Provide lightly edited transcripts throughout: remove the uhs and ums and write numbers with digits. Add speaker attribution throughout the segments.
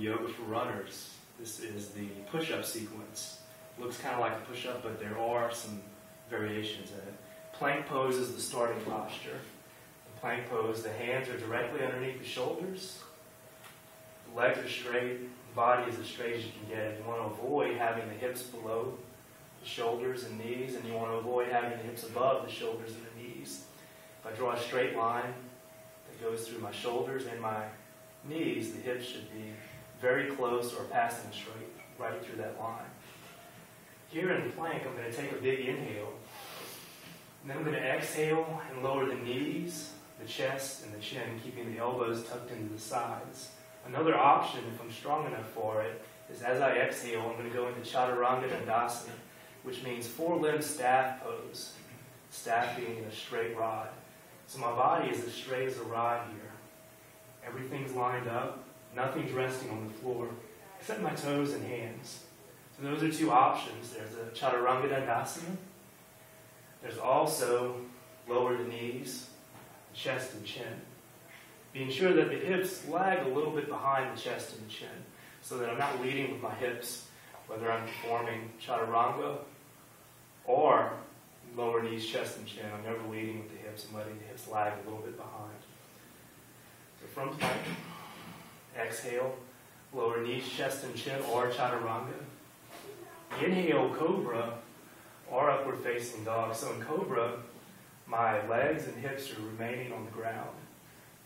Speaker 1: yoga for runners. This is the push-up sequence. Looks kind of like a push-up, but there are some variations in it. Plank pose is the starting posture. In plank pose, the hands are directly underneath the shoulders. The legs are straight. The body is as straight as you can get. You want to avoid having the hips below the shoulders and knees, and you want to avoid having the hips above the shoulders and the knees. If I draw a straight line that goes through my shoulders and my knees, the hips should be very close or passing straight right through that line. Here in plank, I'm going to take a big inhale. And then I'm going to exhale and lower the knees, the chest, and the chin, keeping the elbows tucked into the sides. Another option, if I'm strong enough for it, is as I exhale, I'm going to go into Chaturanga Dandasana, which means four-limb staff pose. Staff being in a straight rod. So my body is as straight as a rod here. Everything's lined up. Nothing's resting on the floor, except my toes and hands. So those are two options. There's a Chaturanga Dandasana. There's also lower the knees, chest and chin. Being sure that the hips lag a little bit behind the chest and the chin, so that I'm not leading with my hips, whether I'm performing Chaturanga or lower knees, chest, and chin. I'm never leading with the hips and letting the hips lag a little bit behind. So from plank, exhale, lower knees, chest, and chin, or Chaturanga. Inhale, Cobra, or upward facing dog. So in Cobra, my legs and hips are remaining on the ground.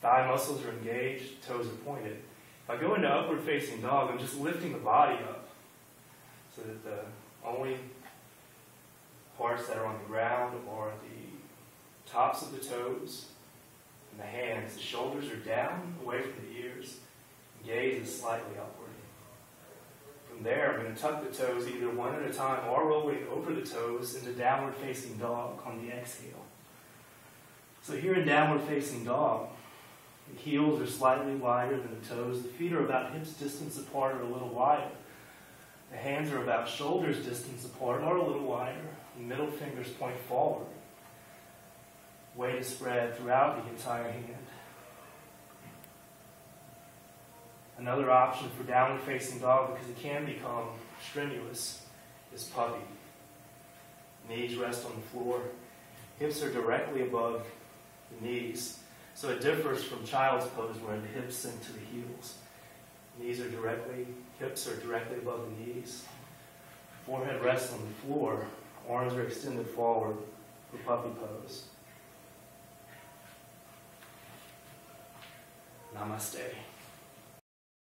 Speaker 1: Thigh muscles are engaged, toes are pointed. If I go into upward facing dog, I'm just lifting the body up so that the only parts that are on the ground are the tops of the toes and the hands. The shoulders are down, away from the ears. Gaze is slightly upward. From there, I'm going to tuck the toes either one at a time or rolling over the toes into downward facing dog on the exhale. So here in downward facing dog, the heels are slightly wider than the toes. The feet are about hips distance apart or a little wider. The hands are about shoulders distance apart or a little wider. The middle fingers point forward. Weight is spread throughout the entire hand. Another option for downward facing dog, because it can become strenuous, is puppy. Knees rest on the floor. Hips are directly above the knees. So it differs from child's pose where the hips sink to the heels. Hips are directly above the knees. Forehead rests on the floor. Arms are extended forward for puppy pose. Namaste.